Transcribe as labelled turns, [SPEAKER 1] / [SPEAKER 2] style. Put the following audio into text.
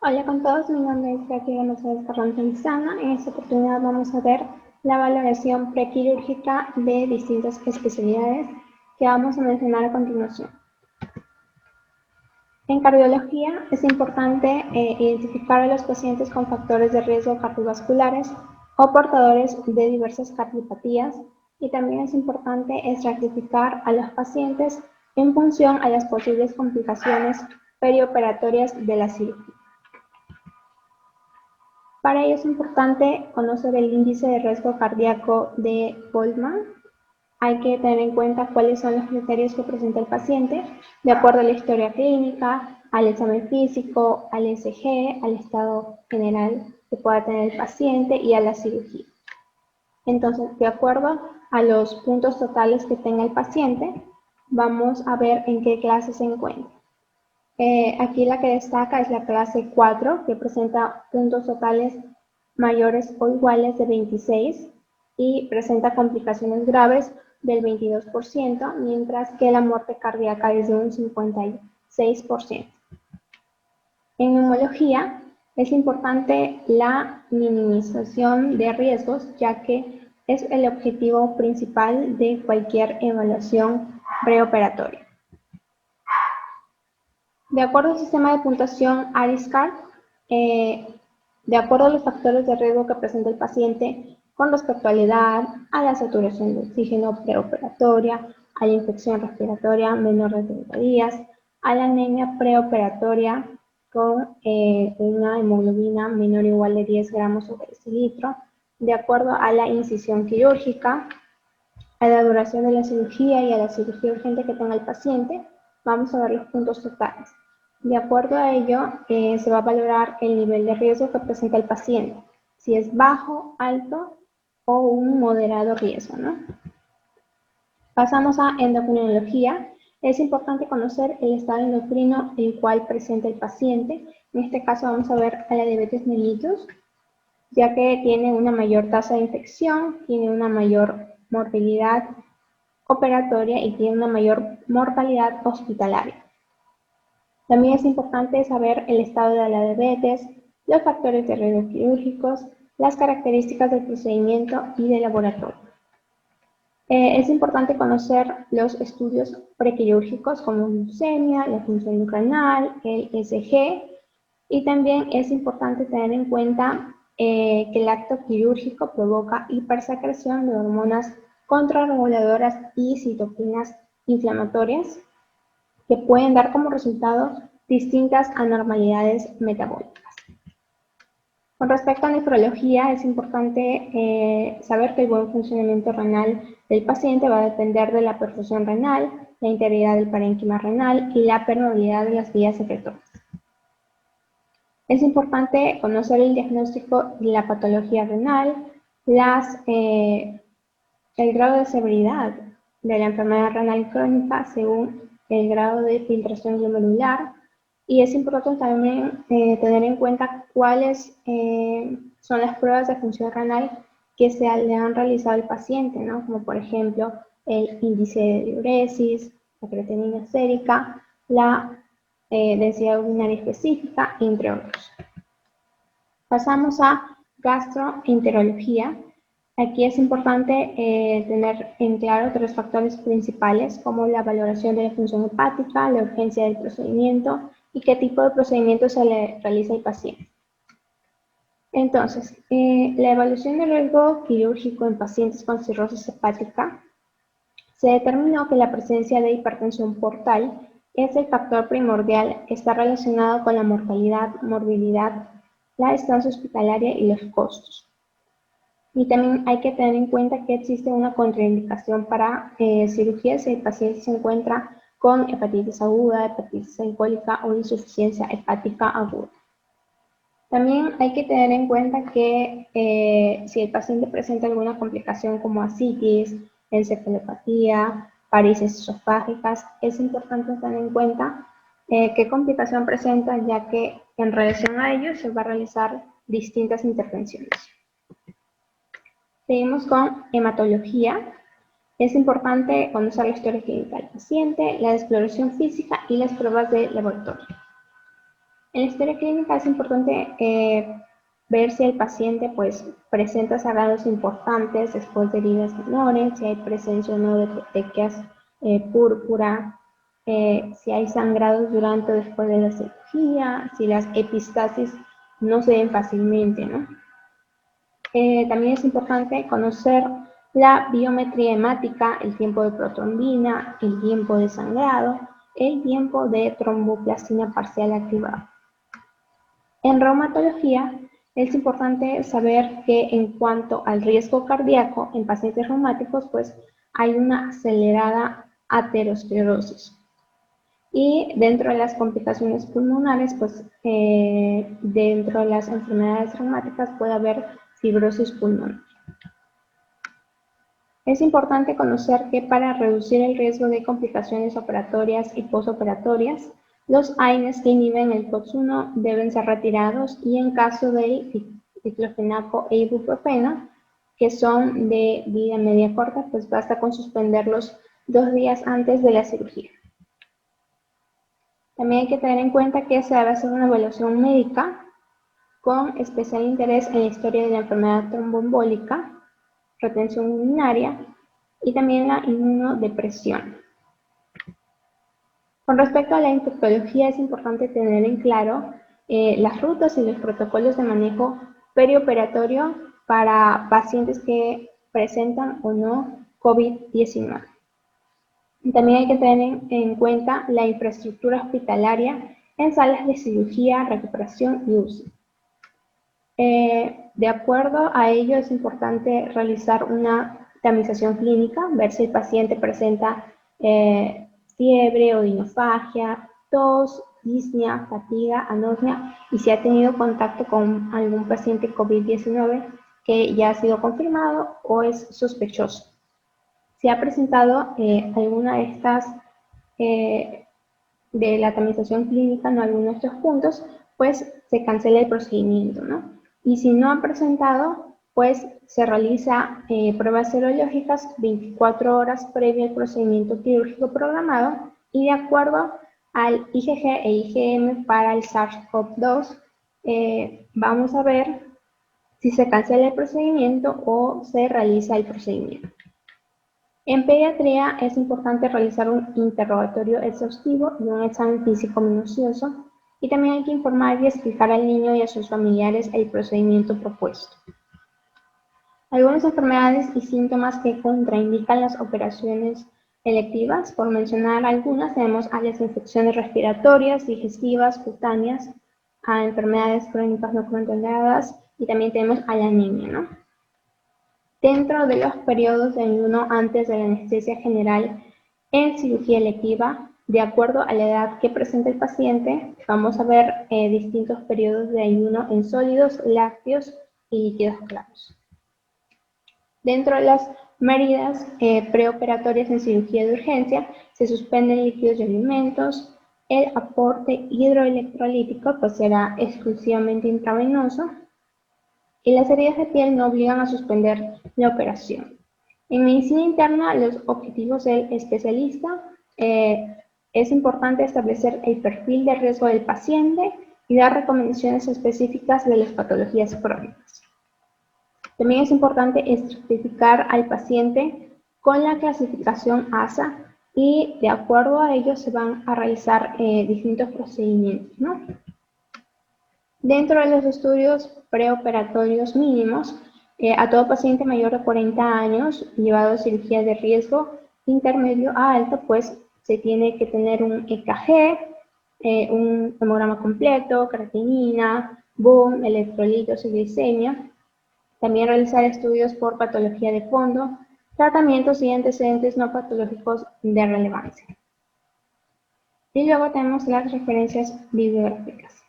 [SPEAKER 1] Hola con todos, mi nombre es Katia González Carranza-Lizana. En esta oportunidad vamos a ver la valoración prequirúrgica de distintas especialidades que vamos a mencionar a continuación. En cardiología es importante identificar a los pacientes con factores de riesgo cardiovasculares o portadores de diversas cardiopatías, y también es importante estratificar a los pacientes en función a las posibles complicaciones perioperatorias de la cirugía. Para ello es importante conocer el índice de riesgo cardíaco de Goldman. Hay que tener en cuenta cuáles son los criterios que presenta el paciente, de acuerdo a la historia clínica, al examen físico, al ECG, al estado general que pueda tener el paciente y a la cirugía. Entonces, de acuerdo a los puntos totales que tenga el paciente, vamos a ver en qué clase se encuentra. Aquí la que destaca es la clase 4, que presenta puntos totales mayores o iguales de 26 y presenta complicaciones graves del 22%, mientras que la muerte cardíaca es de un 56%. En neumología es importante la minimización de riesgos, ya que es el objetivo principal de cualquier evaluación preoperatoria. De acuerdo al sistema de puntuación ARISCAR, de acuerdo a los factores de riesgo que presenta el paciente con respecto a la edad, a la saturación de oxígeno preoperatoria, a la infección respiratoria menor de 30 días, a la anemia preoperatoria con una hemoglobina menor o igual de 10 gramos sobre decilitro, de acuerdo a la incisión quirúrgica, a la duración de la cirugía y a la cirugía urgente que tenga el paciente, vamos a ver los puntos totales. De acuerdo a ello, se va a valorar el nivel de riesgo que presenta el paciente, si es bajo, alto o un moderado riesgo, ¿no? Pasamos a endocrinología. Es importante conocer el estado endocrino el cual presenta el paciente. En este caso vamos a ver a la diabetes mellitus, ya que tiene una mayor tasa de infección, tiene una mayor morbilidad operatoria y tiene una mayor mortalidad hospitalaria. También es importante saber el estado de la diabetes, los factores de riesgo quirúrgicos, las características del procedimiento y del laboratorio. Es importante conocer los estudios prequirúrgicos como glucemia, la función renal, el ECG, y también es importante tener en cuenta que el acto quirúrgico provoca hipersecreción de hormonas contrarreguladoras y citoquinas inflamatorias que pueden dar como resultado distintas anormalidades metabólicas. Con respecto a nefrología, es importante saber que el buen funcionamiento renal del paciente va a depender de la perfusión renal, la integridad del parénquima renal y la permeabilidad de las vías secretorias. Es importante conocer el diagnóstico de la patología renal, el grado de severidad de la enfermedad renal crónica según el grado de filtración glomerular, y es importante también tener en cuenta cuáles son las pruebas de función renal que le han realizado al paciente, ¿no? Como por ejemplo el índice de diuresis, la creatinina sérica, la densidad urinaria específica, entre otros. Pasamos a gastroenterología. Aquí es importante tener en claro tres factores principales, como la valoración de la función hepática, la urgencia del procedimiento y qué tipo de procedimiento se le realiza al paciente. Entonces, la evaluación de riesgo quirúrgico en pacientes con cirrosis hepática se determinó que la presencia de hipertensión portal es el factor primordial que está relacionado con la mortalidad, morbilidad, la estancia hospitalaria y los costos. Y también hay que tener en cuenta que existe una contraindicación para cirugía si el paciente se encuentra con hepatitis aguda, hepatitis alcohólica o insuficiencia hepática aguda. También hay que tener en cuenta que si el paciente presenta alguna complicación como ascitis, encefalopatía, varices esofágicas, es importante tener en cuenta qué complicación presenta, ya que en relación a ello se va a realizar distintas intervenciones. Seguimos con hematología. Es importante conocer la historia clínica del paciente, la exploración física y las pruebas de laboratorio. En la historia clínica es importante ver si el paciente pues, presenta sangrados importantes después de heridas menores, si hay presencia o no de petequias púrpura, si hay sangrados durante o después de la cirugía, si las epistasis no se ven fácilmente, ¿no? También es importante conocer la biometría hemática, el tiempo de protrombina, el tiempo de sangrado, el tiempo de tromboplastina parcial activado. En reumatología es importante saber que en cuanto al riesgo cardíaco en pacientes reumáticos, pues hay una acelerada aterosclerosis. Y dentro de las complicaciones pulmonares, pues dentro de las enfermedades reumáticas puede haber fibrosis pulmonar. Es importante conocer que para reducir el riesgo de complicaciones operatorias y postoperatorias, los AINES que inhiben el COX-1 deben ser retirados y en caso del diclofenaco e ibuprofeno, que son de vida media corta, pues basta con suspenderlos 2 días antes de la cirugía. También hay que tener en cuenta que se debe hacer una evaluación médica con especial interés en la historia de la enfermedad tromboembólica, retención urinaria y también la inmunodepresión. Con respecto a la infectología es importante tener en claro las rutas y los protocolos de manejo perioperatorio para pacientes que presentan o no COVID-19. También hay que tener en cuenta la infraestructura hospitalaria en salas de cirugía, recuperación y UCI. De acuerdo a ello es importante realizar una tamización clínica, ver si el paciente presenta fiebre, odinofagia, tos, disnea, fatiga, anosmia y si ha tenido contacto con algún paciente COVID-19 que ya ha sido confirmado o es sospechoso. Si ha presentado alguna de estas de la tamización clínica, no alguno de estos puntos, pues se cancela el procedimiento, ¿no? Y si no ha presentado, pues se realiza pruebas serológicas 24 horas previo al procedimiento quirúrgico programado y de acuerdo al IgG e IgM para el SARS-CoV-2, vamos a ver si se cancela el procedimiento o se realiza el procedimiento. En pediatría es importante realizar un interrogatorio exhaustivo y un examen físico minucioso y también hay que informar y explicar al niño y a sus familiares el procedimiento propuesto. Algunas enfermedades y síntomas que contraindican las operaciones electivas, por mencionar algunas, tenemos a las infecciones respiratorias, digestivas, cutáneas, a enfermedades crónicas no controladas y también tenemos a la anemia, ¿no? Dentro de los periodos de ayuno antes de la anestesia general en cirugía electiva, de acuerdo a la edad que presenta el paciente, vamos a ver distintos periodos de ayuno en sólidos, lácteos y líquidos claros. Dentro de las medidas preoperatorias en cirugía de urgencia, se suspenden líquidos y alimentos, el aporte hidroelectrolítico pues será exclusivamente intravenoso, y las heridas de piel no obligan a suspender la operación. En medicina interna, los objetivos del especialista es importante establecer el perfil de riesgo del paciente y dar recomendaciones específicas de las patologías crónicas. También es importante estratificar al paciente con la clasificación ASA y de acuerdo a ello se van a realizar distintos procedimientos, ¿no? Dentro de los estudios preoperatorios mínimos, a todo paciente mayor de 40 años llevado a cirugía de riesgo intermedio a alto, pues se tiene que tener un EKG, un hemograma completo, creatinina, BUN, electrolitos y glicemia. También realizar estudios por patología de fondo, tratamientos y antecedentes no patológicos de relevancia. Y luego tenemos las referencias bibliográficas.